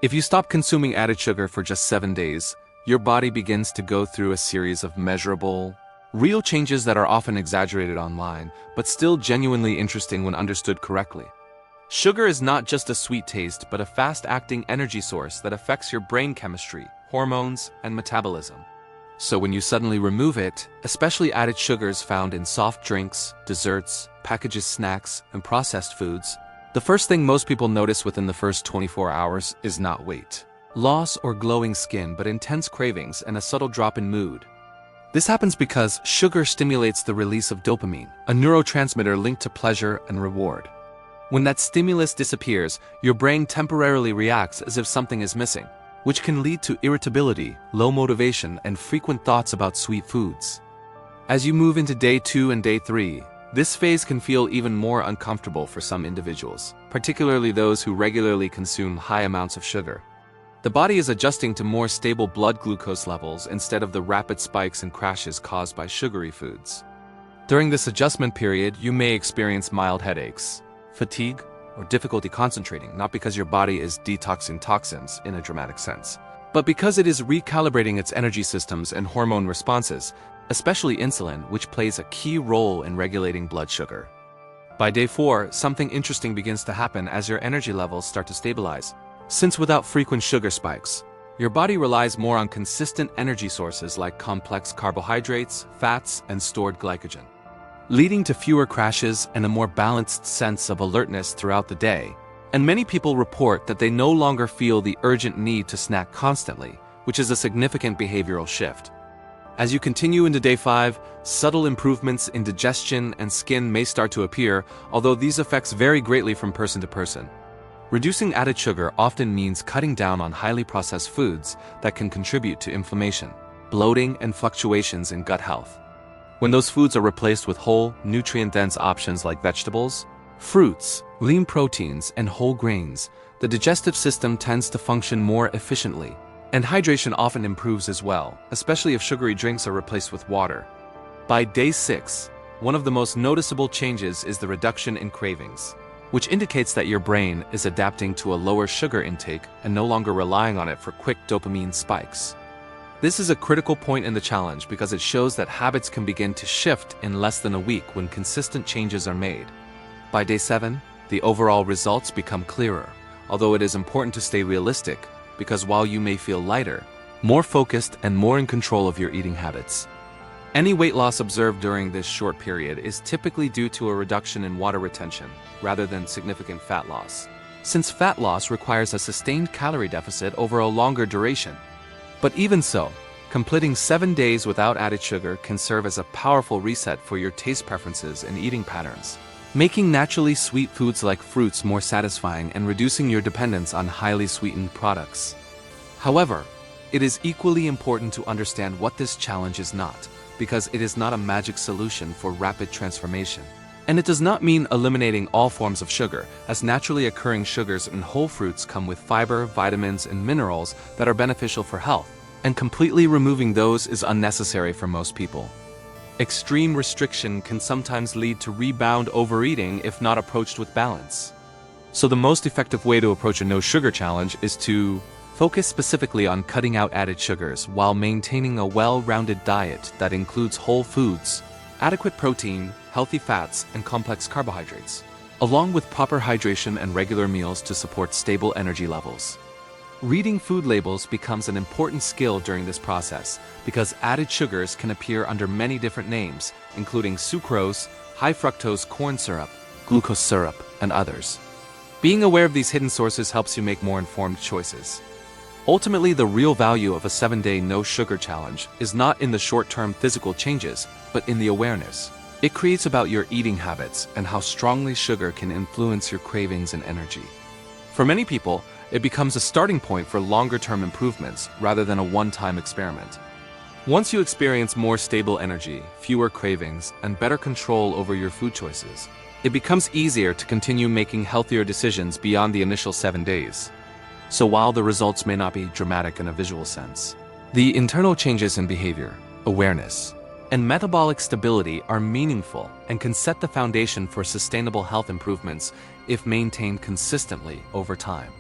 If you stop consuming added sugar for just 7 days, your body begins to go through a series of measurable, real changes that are often exaggerated online, but still genuinely interesting when understood correctly. Sugar is not just a sweet taste, but a fast-acting energy source that affects your brain chemistry, hormones, and metabolism. So when you suddenly remove it, especially added sugars found in soft drinks, desserts, packaged snacks, and processed foods, the first thing most people notice within the first 24 hours is not weight loss or glowing skin, but intense cravings and a subtle drop in mood. This happens because sugar stimulates the release of dopamine, a neurotransmitter linked to pleasure and reward. When that stimulus disappears, your brain temporarily reacts as if something is missing, which can lead to irritability, low motivation, and frequent thoughts about sweet foods. As you move into day 2 and day 3, this phase can feel even more uncomfortable for some individuals, particularly those who regularly consume high amounts of sugar. The body is adjusting to more stable blood glucose levels instead of the rapid spikes and crashes caused by sugary foods. During this adjustment period, you may experience mild headaches, fatigue, or difficulty concentrating, not because your body is detoxing toxins in a dramatic sense, but because it is recalibrating its energy systems and hormone responses, especially insulin, which plays a key role in regulating blood sugar. By day 4, something interesting begins to happen as your energy levels start to stabilize. Since without frequent sugar spikes, your body relies more on consistent energy sources like complex carbohydrates, fats, and stored glycogen, leading to fewer crashes and a more balanced sense of alertness throughout the day. And many people report that they no longer feel the urgent need to snack constantly, which is a significant behavioral shift. As you continue into day 5, subtle improvements in digestion and skin may start to appear, although these effects vary greatly from person to person. Reducing added sugar often means cutting down on highly processed foods that can contribute to inflammation, bloating, and fluctuations in gut health. When those foods are replaced with whole, nutrient-dense options like vegetables, fruits, lean proteins, and whole grains, the digestive system tends to function more efficiently, and hydration often improves as well, especially if sugary drinks are replaced with water. By day 6, one of the most noticeable changes is the reduction in cravings, which indicates that your brain is adapting to a lower sugar intake and no longer relying on it for quick dopamine spikes. This is a critical point in the challenge because it shows that habits can begin to shift in less than a week when consistent changes are made. By day 7, the overall results become clearer, although it is important to stay realistic because while you may feel lighter, more focused, and more in control of your eating habits, any weight loss observed during this short period is typically due to a reduction in water retention rather than significant fat loss, since fat loss requires a sustained calorie deficit over a longer duration. But even so, completing 7 days without added sugar can serve as a powerful reset for your taste preferences and eating patterns, making naturally sweet foods like fruits more satisfying and reducing your dependence on highly sweetened products. However, it is equally important to understand what this challenge is not, because it is not a magic solution for rapid transformation. And it does not mean eliminating all forms of sugar, as naturally occurring sugars in whole fruits come with fiber, vitamins, and minerals that are beneficial for health, and completely removing those is unnecessary for most people. Extreme restriction can sometimes lead to rebound overeating if not approached with balance. So the most effective way to approach a no-sugar challenge is to focus specifically on cutting out added sugars while maintaining a well-rounded diet that includes whole foods, adequate protein, healthy fats, and complex carbohydrates, along with proper hydration and regular meals to support stable energy levels. Reading food labels becomes an important skill during this process because added sugars can appear under many different names, including sucrose, high fructose corn syrup, glucose syrup, and others. Being aware of these hidden sources helps you make more informed choices. Ultimately, the real value of a 7-day no-sugar challenge is not in the short-term physical changes, but in the awareness it creates about your eating habits and how strongly sugar can influence your cravings and energy. For many people, it becomes a starting point for longer-term improvements rather than a one-time experiment. Once you experience more stable energy, fewer cravings, and better control over your food choices, it becomes easier to continue making healthier decisions beyond the initial 7 days. So while the results may not be dramatic in a visual sense, the internal changes in behavior, awareness, and metabolic stability are meaningful and can set the foundation for sustainable health improvements if maintained consistently over time.